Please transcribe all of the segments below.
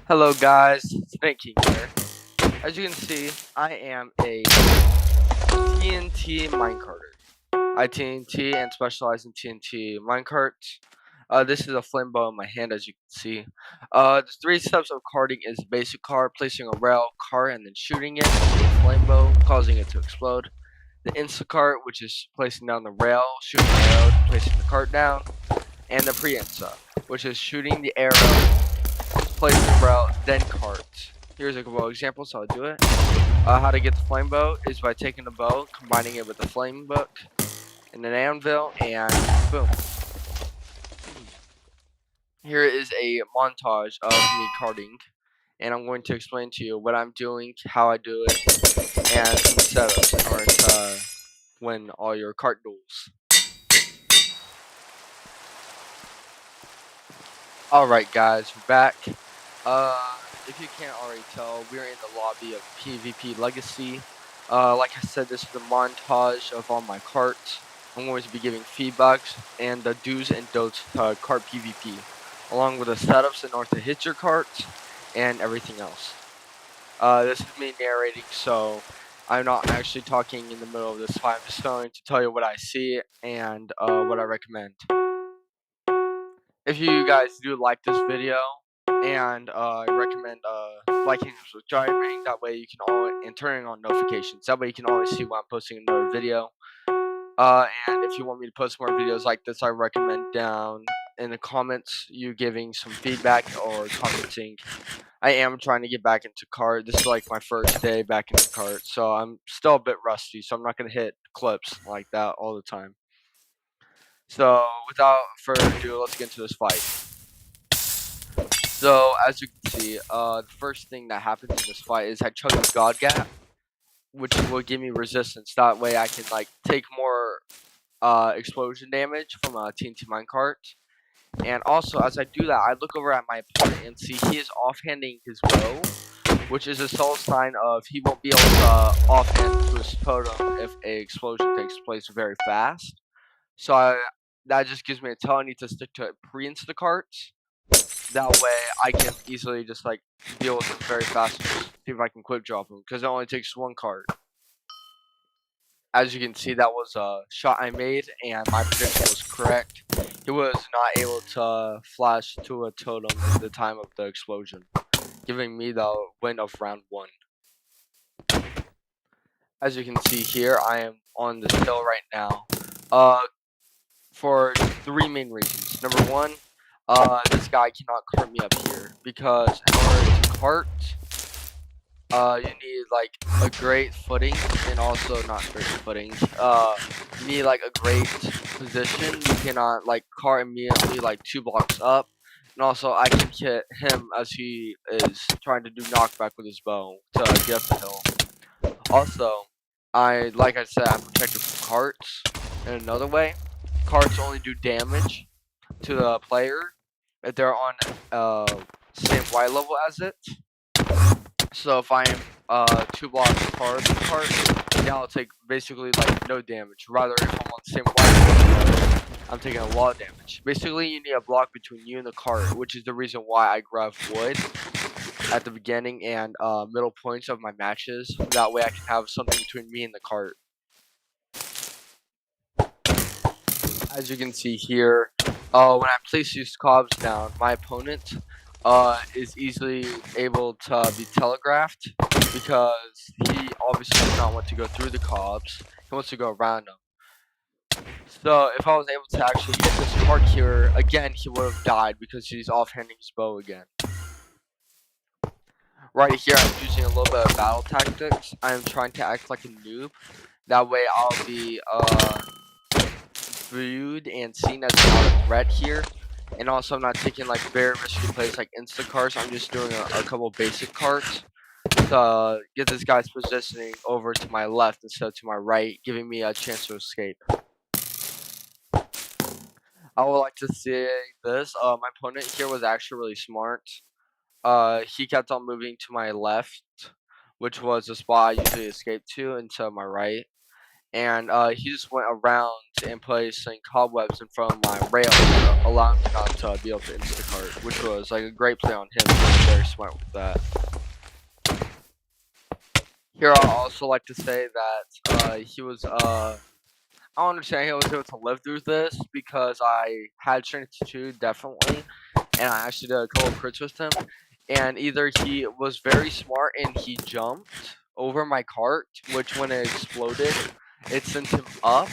Hello guys, Snake King here. As you can see, I am a TNT minecarter. I TNT and specialize in TNT minecarts. This is a flame bow in my hand, as you can see. The three steps of carting is basic cart, placing a rail cart and then shooting it with a flame bow, causing it to explode. The insta-cart, which is placing down the rail, shooting the arrow, placing the cart down. And the pre-insta, which is shooting the arrow, placing the rail, then cart. Here's a couple examples how to do it. How to get the flame bow is by taking the bow, combining it with the flame book, and an anvil, and boom. Here is a montage of me carting, and I'm going to explain to you what I'm doing, how I do it, and some setups in order to win all your cart duels. Alright guys, we're back. If you can't already tell, we're in the lobby of PvP Legacy. Like I said, this is a montage of all my carts. I'm going to be giving feedbacks and the do's and don'ts to cart PvP, along with the setups in order to hit your carts and everything else. This is me narrating, so I'm not actually talking in the middle of this fight. I'm just going to tell you what I see and what I recommend. If you guys do like this video, and I recommend liking and subscribing. That way you can always and turning on notifications. That way you can always see when I'm posting another video. And if you want me to post more videos like this, I recommend down in the comments you giving some feedback or commenting. I am trying to get back into cart. This is like my first day back into cart, so I'm still a bit rusty. So I'm not gonna hit clips like that all the time. So without further ado, let's get into this fight. So as you can see, the first thing that happens in this fight is I chug a God Gap, which will give me resistance. That way I can like take more explosion damage from a TNT minecart. And also, as I do that, I look over at my opponent and see he is offhanding his bow, which is a sole sign of he won't be able to offhand to his totem if a explosion takes place very fast. So that just gives me a tell I need to stick to pre-instacarts. That way I can easily just like deal with him very fast and just see if I can quick drop him, because it only takes one card. As you can see, that was a shot I made and my prediction was correct. He was not able to flash to a totem in the time of the explosion, giving me the win of round 1. As you can see here, I am on this hill right now. For 3 main reasons. Number 1, this guy cannot cart me up here, because in order to cart, you need like a great footing, and also not great footing. You need like a great position. You cannot like cart immediately like 2 blocks up, and also I can hit him as he is trying to do knockback with his bow to get up the hill. Also, like I said, I'm protected from carts. In another way, carts only do damage to the player if they're on same Y level as it. So if I am 2 blocks apart from the cart, then I'll take basically like no damage. Rather, if I'm on the same Y level, I'm taking a lot of damage. Basically, you need a block between you and the cart, which is the reason why I grab wood at the beginning and middle points of my matches. That way I can have something between me and the cart. As you can see here, when I place these cobs down, my opponent is easily able to be telegraphed, because he obviously does not want to go through the cobs. He wants to go around them. So if I was able to actually hit this cart here, again, he would have died because he's offhanding his bow again. Right here, I'm using a little bit of battle tactics. I'm trying to act like a noob. That way I'll be viewed and seen as not a threat here. And also, I'm not taking like very risky plays like insta carts. I'm just doing a couple basic carts to get this guy's positioning over to my left instead of to my right, giving me a chance to escape. I would like to say this. My opponent here was actually really smart. He kept on moving to my left, which was the spot I usually escape to, and to my right. and he just went around and placing cobwebs in front of my rail, allowing me not to be able to Instacart, which was like a great play on him. He was very smart with that. Here, I'll also like to say that he was I don't understand how he was able to live through this because I had strength 2 definitely, and I actually did a couple of crits with him. And either he was very smart and he jumped over my cart, which when it exploded, it sent him up,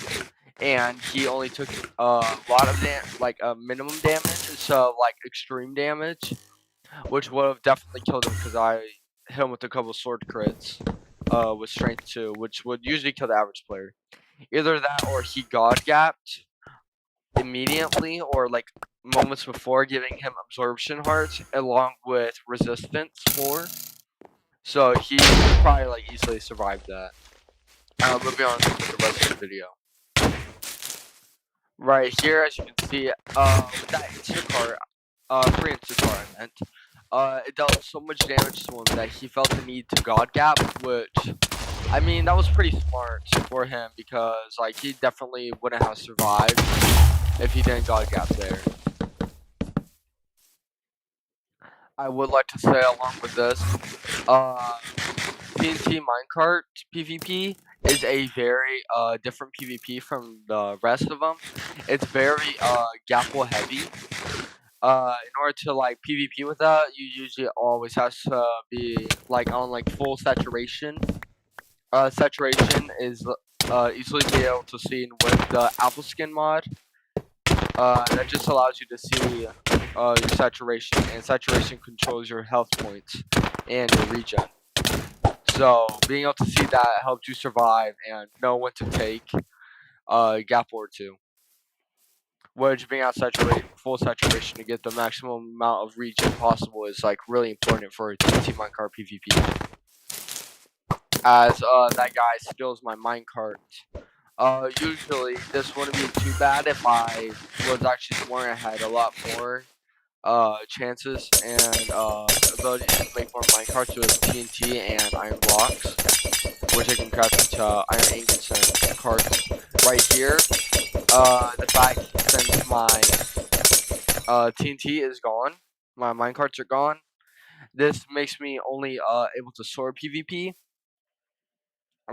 and he only took a lot of like a minimum damage instead of like extreme damage, which would have definitely killed him because I hit him with a couple sword crits with strength 2, which would usually kill the average player. Either that or he god gapped immediately or like moments before, giving him absorption hearts along with resistance 4. So he probably like easily survived that. Moving on with the rest of the video. Right here, as you can see, with that Instacart, free Instacart I meant, it dealt so much damage to him that he felt the need to God Gap, which, I mean, that was pretty smart for him because, like, he definitely wouldn't have survived if he didn't God Gap there. I would like to say along with this, TNT Minecart PvP is a very different PvP from the rest of them. It's very Gapple heavy. In order to like PvP with that, you usually always has to be like on like full saturation. Saturation is easily be able to see with the Apple Skin mod. That just allows you to see your saturation, and saturation controls your health points and your regen. So being able to see that helps you survive and know when to take gap or two. Which being at full saturation to get the maximum amount of regen possible is like really important for TNT minecart PvP. As that guy steals my minecart. Usually this wouldn't be too bad if I was actually smart and had a lot more chances and ability to make more minecarts with TNT and iron blocks, which I can craft into iron ingots and carts. Right here, the fact since my TNT is gone, my minecarts are gone, this makes me only able to sword PvP,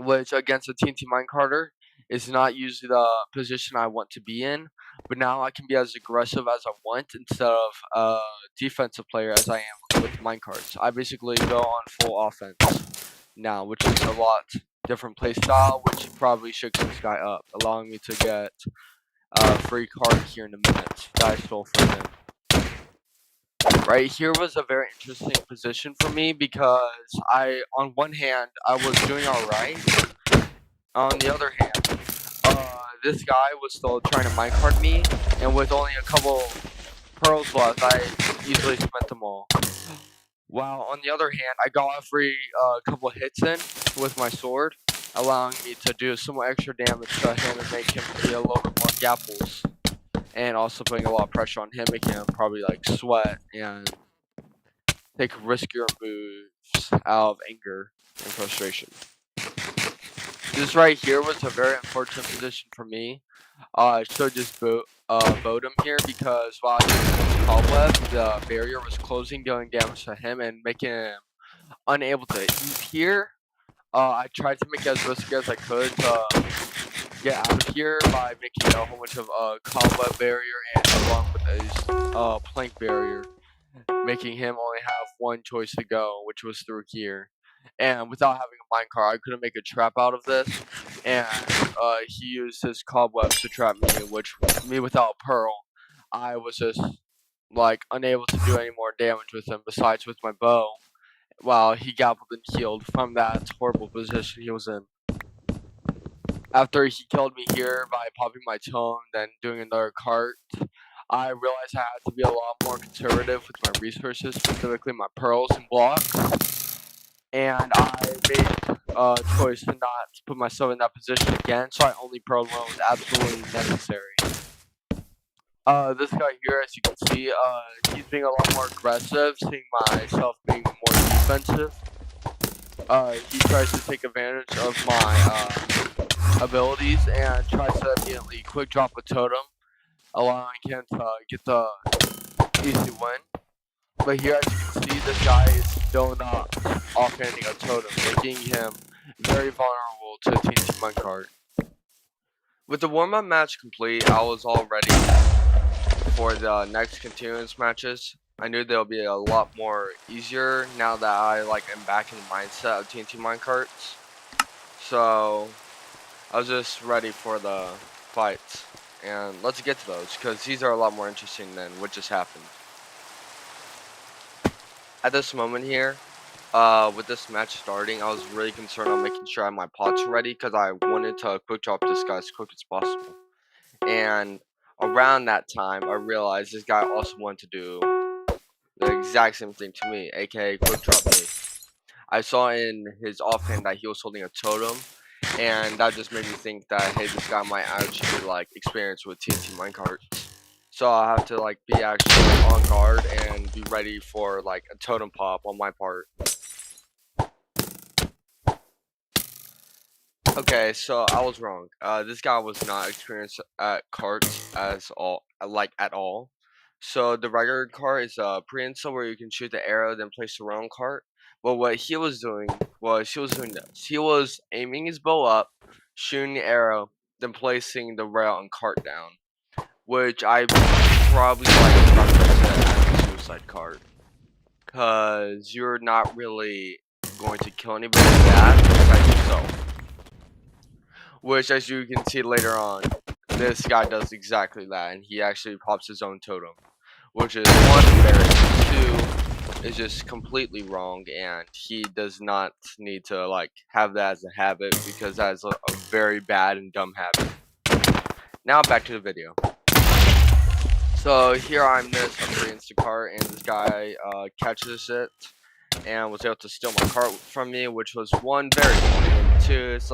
which against a TNT minecarter is not usually the position I want to be in. But now I can be as aggressive as I want instead of a defensive player as I am with minecarts. I basically go on full offense now, which is a lot different playstyle, which probably shakes this guy up, allowing me to get a free card here in a minute that I stole from him. Right here was a very interesting position for me because on one hand, I was doing alright. On the other hand, this guy was still trying to minecart me, and with only a couple pearls left, I easily spent them all. While on the other hand, I got a free couple hits in with my sword, allowing me to do some extra damage to him and make him be a little bit more gapples. And also putting a lot of pressure on him, making him probably like sweat and take riskier moves out of anger and frustration. This right here was a very important position for me. I should just vote him here because while he was in cobweb, the barrier was closing, dealing damage to him and making him unable to eat here. I tried to make it as risky as I could to get out of here by making a whole bunch of cobweb barrier and along with a plank barrier, making him only have one choice to go, which was through here. And without having a minecart, I couldn't make a trap out of this. And he used his cobwebs to trap me, which me without a pearl, I was just like unable to do any more damage with him besides with my bow, while he gobbled and healed from that horrible position he was in. After he killed me here by popping my tome, then doing another cart, I realized I had to be a lot more conservative with my resources, specifically my pearls and blocks. And I made a choice to not put myself in that position again, so I only pearl when it was absolutely necessary. This guy here, as you can see, he's being a lot more aggressive, seeing myself being more defensive. He tries to take advantage of my abilities and tries to immediately quick drop a totem, allowing him to get the easy win. But here, as you can see, this guy is still not offhanding a totem, making him very vulnerable to TNT minecart. With the warm-up match complete, I was all ready for the next continuance matches. I knew they'll be a lot more easier now that I am back in the mindset of TNT minecarts. So I was just ready for the fights, and let's get to those because these are a lot more interesting than what just happened. At this moment here, with this match starting, I was really concerned on making sure I had my pots ready because I wanted to quick drop this guy as quick as possible. And around that time, I realized this guy also wanted to do the exact same thing to me, aka quick drop me. I saw in his offhand that he was holding a totem, and that just made me think that, hey, this guy might actually experience with TNT minecart. So I have to be actually on guard and be ready for a totem pop on my part. Okay, so I was wrong. This guy was not experienced at carts at all. So the regular cart is a pre-install where you can shoot the arrow, then place the round cart. But what he was doing was this. He was aiming his bow up, shooting the arrow, then placing the rail and cart down. Which I probably preference it as a suicide cart. Cause you're not really going to kill anybody with that besides yourself. Which, as you can see later on, this guy does exactly that, and he actually pops his own totem, which is one, embarrassing, two, is just completely wrong, and he does not need to have that as a habit because that is a very bad and dumb habit. Now back to the video. So here I'm this free Instacart, and this guy catches it and was able to steal my cart from me, which was one, very funny, and two, it's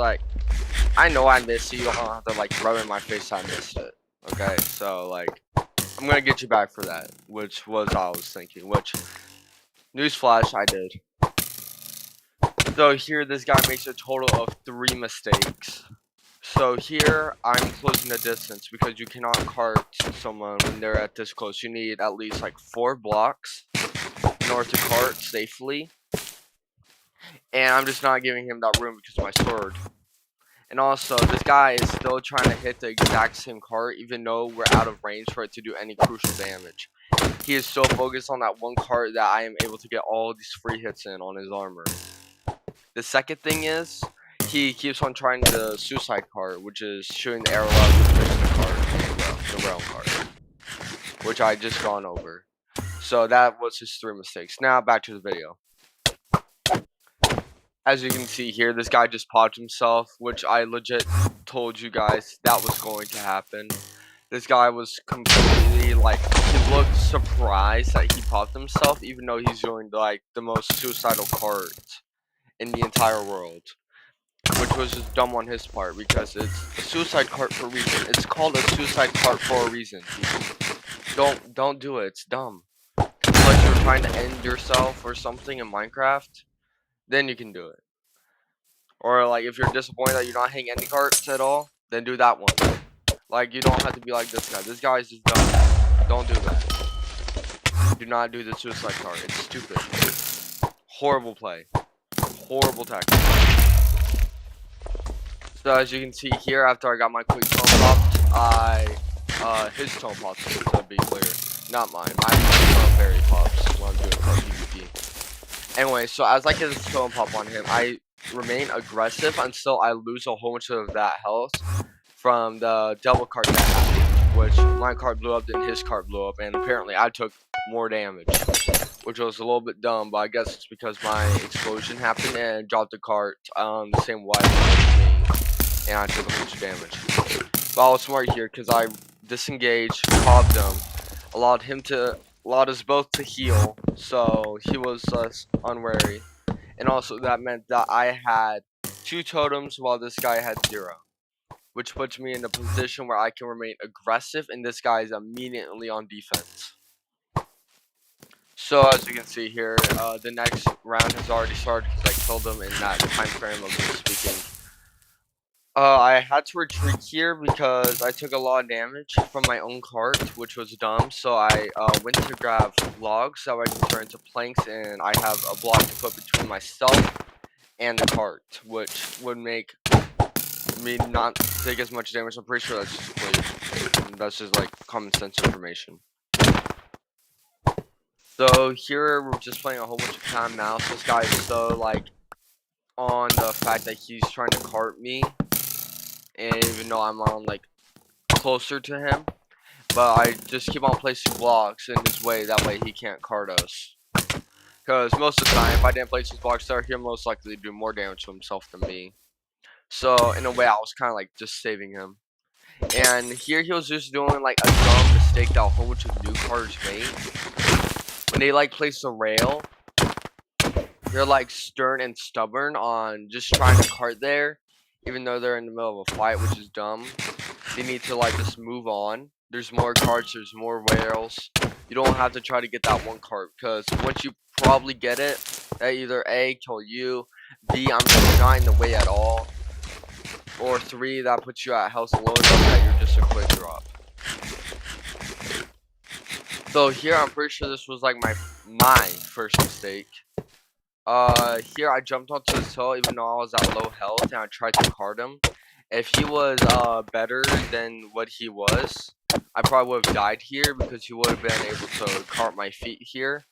I know I missed it, you don't have to rub in my face I missed it. Okay, so I'm gonna get you back for that, which was all I was thinking, which, newsflash, I did. So here this guy makes a total of 3 mistakes. So here I'm closing the distance because you cannot cart someone when they're at this close. You need at least 4 blocks in order to cart safely. And I'm just not giving him that room because of my sword. And also, this guy is still trying to hit the exact same cart even though we're out of range for it to do any crucial damage. He is so focused on that one cart that I am able to get all these free hits in on his armor. The second thing is, he keeps on trying the suicide cart, which is shooting the arrow out and placing the cart, the realm cart, which I just gone over. So that was his 3 mistakes. Now back to the video. As you can see here, this guy just popped himself, which I legit told you guys that was going to happen. This guy was completely, he looked surprised that he popped himself, even though he's doing, the most suicidal cart in the entire world. Which was just dumb on his part, because it's a suicide cart for a reason. It's called a suicide cart for a reason, people. Don't do it, it's dumb. Unless you're trying to end yourself or something in Minecraft, then you can do it. Or if you're disappointed that you're not hitting any carts at all, then do that one. You don't have to be like this guy. This guy is just dumb. Don't do that. Do not do the suicide cart. It's stupid. Horrible play. Horrible tactic. So as you can see here, after I got my quick tone popped, his tone pops, to be clear. Not mine. My berry pops when I'm doing cart PvP. Anyway, so as I get his tone pop on him, I remain aggressive until I lose a whole bunch of that health from the double cart that happened, which my cart blew up, then his cart blew up, and apparently I took more damage, which was a little bit dumb, but I guess it's because my explosion happened and dropped the cart the same way as me, and I took a bunch of damage. But I was smart here because I disengaged, popped him, allowed us both to heal, so he was unwary. And also that meant that I had 2 totems while this guy had 0. Which puts me in a position where I can remain aggressive and this guy is immediately on defense. So as you can see here, the next round has already started because I killed him in that time frame of me speaking. I had to retreat here because I took a lot of damage from my own cart, which was dumb. So I went to grab logs so I can turn into planks, and I have a block to put between myself and the cart, which would make me not take as much damage. I'm pretty sure that's just clear. That's just like common sense information. So here we're just playing a whole bunch of cat and mouse. This guy is so like on the fact that he's trying to cart me, and even though I'm on like closer to him, but I just keep on placing blocks in his way. That way he can't cart us. Because most of the time, if I didn't place his blocks there, he'll most likely do more damage to himself than me. So in a way, I was kind of like just saving him. And here he was just doing like a dumb mistake that a whole bunch of new carters make. When they like place a rail, they're like stern and stubborn on just trying to cart there, even though they're in the middle of a fight, which is dumb. They need to like just move on. There's more carts, there's more rails. You don't have to try to get that one cart, because once you probably get it, that either A, kill you, B, I'm just not in the way at all, or 3, that puts you at health low enough that you're just a quick drop. So here I'm pretty sure this was like my first mistake. Here I jumped onto his hill even though I was at low health, and I tried to cart him. If he was better than what he was, I probably would have died here because he would have been able to cart my feet here,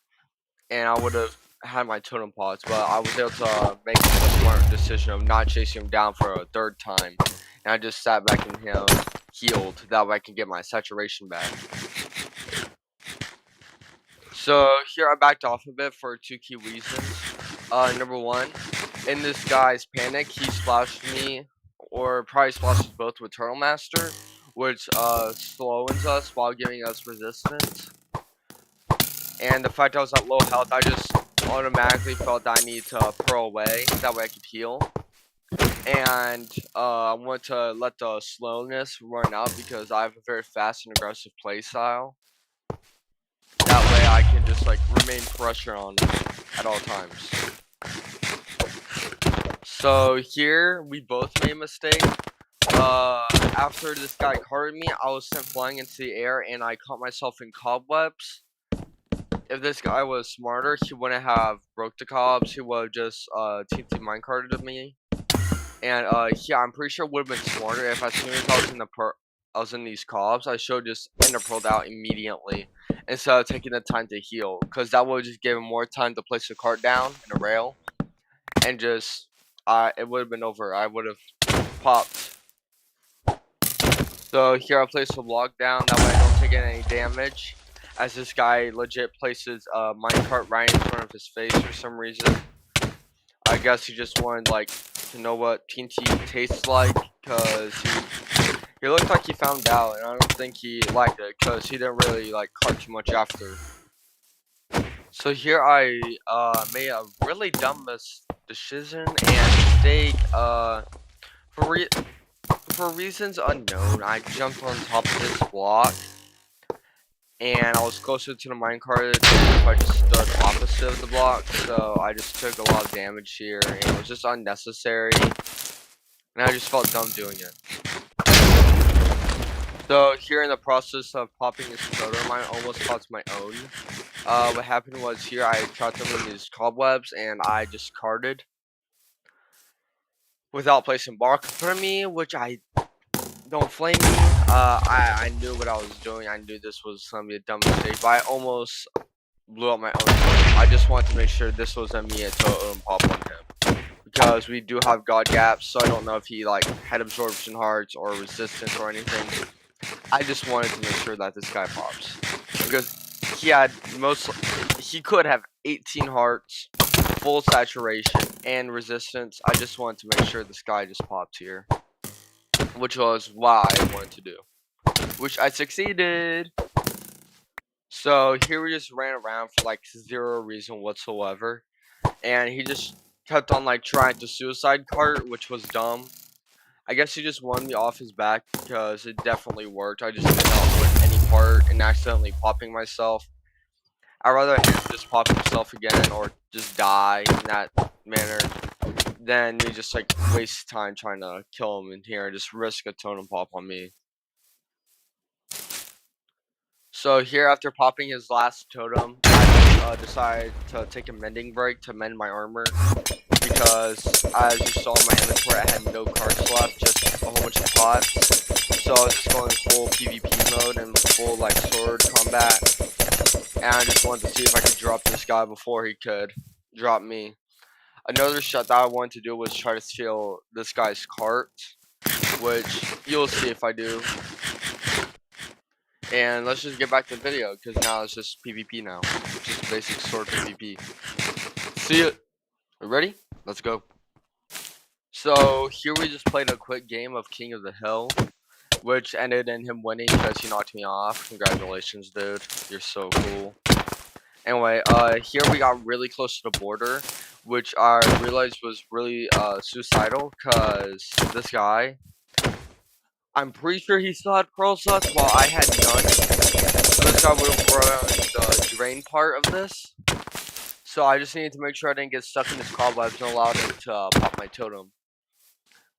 and I would have had my totem pots. But I was able to make a smart decision of not chasing him down for a 3rd time, and I just sat back in him, healed. That way I can get my saturation back. So here I backed off a bit for 2 key reasons. Number 1, in this guy's panic, he splashed me, or probably splashes both with Turtle Master, which slows us while giving us resistance. And the fact I was at low health, I just automatically felt that I need to pearl away, that way I could heal. And I want to let the slowness run out because I have a very fast and aggressive playstyle. That way I can just like remain pressure on at all times. So here we both made a mistake. After this guy carted me, I was sent flying into the air and I caught myself in cobwebs. If this guy was smarter, he wouldn't have broke the cobs. He would have just TNT minecarted me. And yeah, I'm pretty sure it would have been smarter if as soon as I was in these cobs, I should just ender pearled out immediately instead of taking the time to heal, because that would just give him more time to place the cart down in a rail, and just it would have been over. I would have popped. So here I place the block down, that way I don't take any damage, as this guy legit places a minecart right in front of his face for some reason. I guess he just wanted like to know what TNT tastes like, because he looked like he found out, and I don't think he liked it, because he didn't really like cart too much after. So here I made a really dumb decision and mistake. For reasons unknown, I jumped on top of this block, and I was closer to the minecart if I just stood opposite of the block. So I just took a lot of damage here, and it was just unnecessary, and I just felt dumb doing it. So here in the process of popping this totem, I almost popped my own. What happened was here I trapped them in these cobwebs, and I just carted without placing block in front of me, which I don't flame me. I knew what I was doing. I knew this was gonna be a dumb mistake, but I almost blew up my own totem. I just wanted to make sure this was a me a totem pop on him, because we do have god gaps, so I don't know if he like had absorption hearts or resistance or anything. I just wanted to make sure that this guy pops, because he could have 18 hearts, full saturation, and resistance. I just wanted to make sure this guy just popped here, which was why I wanted to do, which I succeeded. So here we just ran around for like 0 reason whatsoever, and he just kept on like trying to suicide cart, which was dumb. I guess he just won me off his back, because it definitely worked. I just did not win any part and accidentally popping myself. I'd rather him just pop himself again or just die in that manner than me just like waste time trying to kill him in here and just risk a totem pop on me. So here, after popping his last totem, I decided to take a mending break to mend my armor because, as you saw in my inventory, I had no cards left, just a whole bunch of pots. So I was just going full PvP mode and full like sword combat, and I just wanted to see if I could drop this guy before he could drop me. Another shot that I wanted to do was try to steal this guy's cart, which you'll see if I do. And let's just get back to the video, because now it's just PvP now. Just basic sword PvP. See ya! Ready? Let's go. So, here we just played a quick game of King of the Hill, which ended in him winning because he knocked me off. Congratulations, dude. You're so cool. Anyway, here we got really close to the border, which I realized was really, suicidal, because this guy, I'm pretty sure he still had pearl sluts while I had none. So this guy would have run the drain part of this. So I just needed to make sure I didn't get stuck in his cobwebs and allowed him to pop my totem.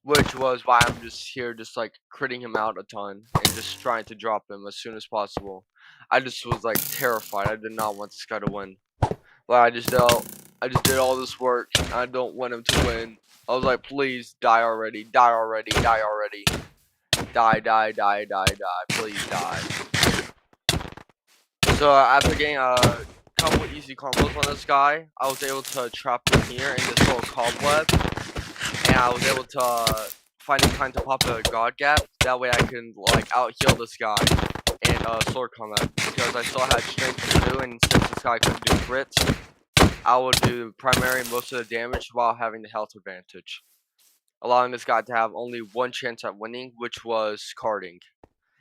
Which was why I'm just here just like critting him out a ton and just trying to drop him as soon as possible. I just was like terrified. I did not want this guy to win. But I just did all this work. I don't want him to win. I was like, please die already, die already, die already. Die, die, die, die, die. Please die. So after getting a couple easy combos on this guy, I was able to trap him here in this little cobweb, and I was able to find time to pop a god gap. That way I can like out heal this guy in sword combat, because I still had strength to do, and since this guy couldn't do crits, I would do primary most of the damage while having the health advantage, allowing this guy to have only one chance at winning, which was carding.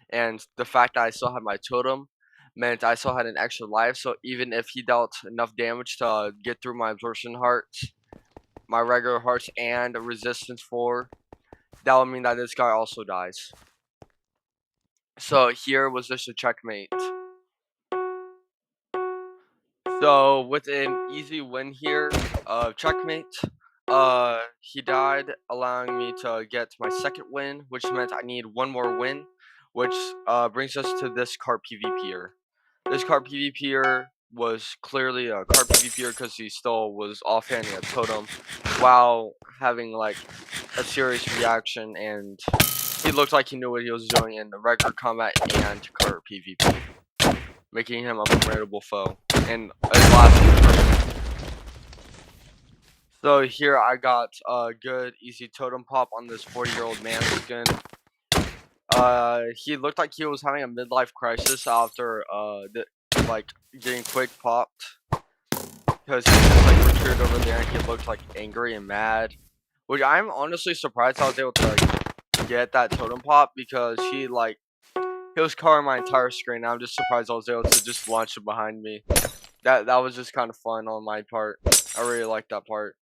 And the fact that I still had my totem meant I still had an extra life, so even if he dealt enough damage to get through my absorption hearts, my regular hearts, and resistance 4, that would mean that this guy also dies. So here was just a checkmate. So with an easy win here, checkmate, he died, allowing me to get my second win, which meant I need one more win, which brings us to this cart PvPer. This cart PvPer was clearly a cart PvPer because he still was offhanding a totem while having like a serious reaction, and he looked like he knew what he was doing in the regular combat and cart PvP, making him a formidable foe. And his last. So here I got a good easy totem pop on this 40-year-old man skin. He looked like he was having a midlife crisis after like getting quick popped, because he just like retreated over there and he looked like angry and mad. Which I'm honestly surprised I was able to like, get that totem pop, because he was covering my entire screen. I'm just surprised I was able to just launch it behind me. That was just kind of fun on my part. I really liked that part.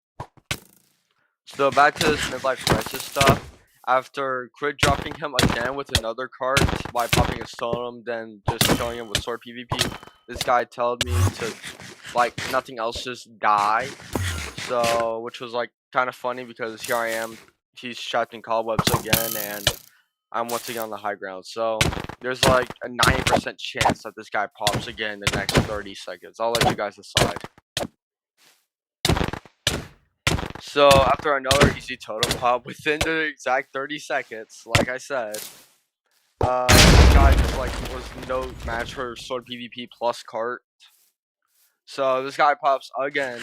So back to this midlife crisis stuff. After crit dropping him again with another card by popping a totem, then just killing him with sword PvP, this guy told me to, like nothing else, just die. So, which was like kind of funny, because here I am, he's trapped in cobwebs again, and I'm once again on the high ground. So there's like a 90% chance that this guy pops again in the next 30 seconds. I'll let you guys decide. So after another easy totem pop within the exact 30 seconds, like I said, this guy just like was no match for sword PvP plus cart. So this guy pops again,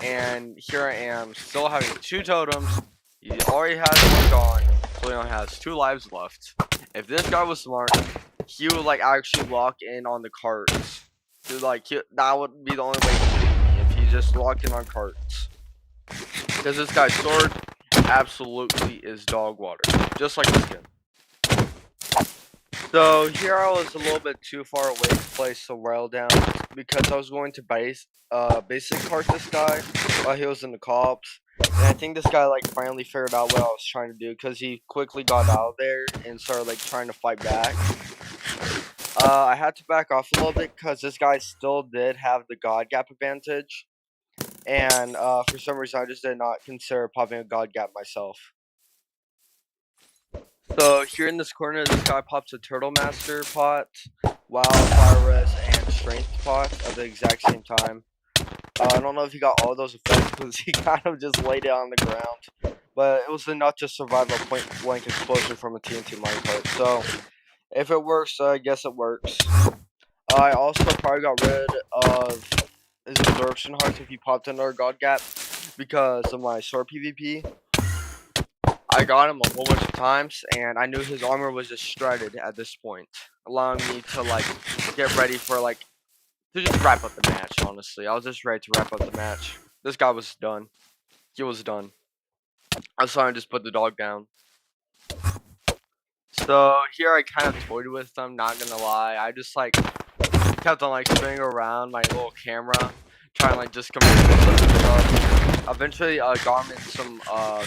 and here I am still having 2 totems. He already has one gone, so he only has 2 lives left. If this guy was smart, he would like actually lock in on the carts. So, like that would be the only way he could beat me, if he just locked in on carts. Because this guy's sword absolutely is dog water, just like the skin. So here I was a little bit too far away to place the rail down, because I was going to basic cart this guy while he was in the cops. And I think this guy like finally figured out what I was trying to do, because he quickly got out of there and started like trying to fight back. I had to back off a little bit because this guy still did have the god gap advantage. and for some reason I just did not consider popping a God Gap myself. So here in this corner, this guy pops a Turtle Master pot, Wildfire Res, and Strength pot at the exact same time. I don't know if he got all those effects because he kind of just laid it on the ground, but it was enough to survive a point blank explosion from a TNT minecart. So if it works, I guess it works. I also probably got rid of his absorption hearts if he popped another God Gap because of my sword PvP. I got him a whole bunch of times, and I knew his armor was just shredded at this point, allowing me to like get ready for like to just wrap up the match. Honestly, I was just ready to wrap up the match. This guy was done. He was done. I was trying to just put the dog down. So here I kind of toyed with them. Not gonna lie, I just like kept on like spinning around my little camera, trying to like just compare stuff. Eventually, got him in some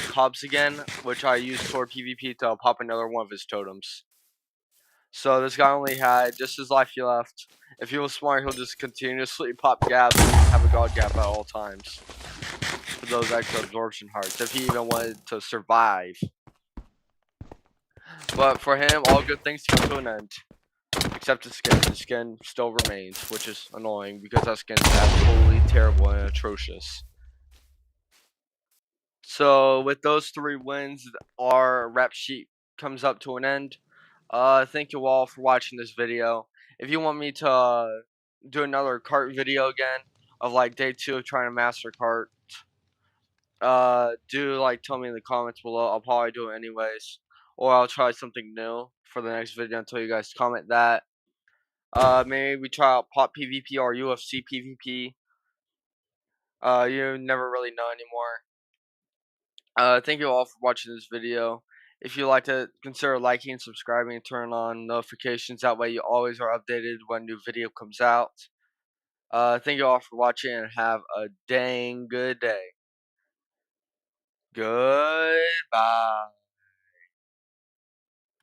cobs again, which I used toward PvP to pop another one of his totems. So this guy only had just his life he left. If he was smart, he'll just continuously pop gaps and have a God Gap at all times for those extra absorption hearts, if he even wanted to survive. But for him, all good things come to an end. Except the skin. The skin still remains, which is annoying because that skin is absolutely terrible and atrocious. So with those 3 wins, our rep sheet comes up to an end. Thank you all for watching this video. If you want me to do another cart video again of like day 2 of trying to master cart, do like tell me in the comments below. I'll probably do it anyways, or I'll try something new for the next video until you guys comment that. Maybe we try out pop PvP or UFC PvP. You never really know anymore. Thank you all for watching this video. If you liked it, consider liking, subscribing, and turn on notifications. That way you always are updated when a new video comes out. Thank you all for watching and have a dang good day. Goodbye.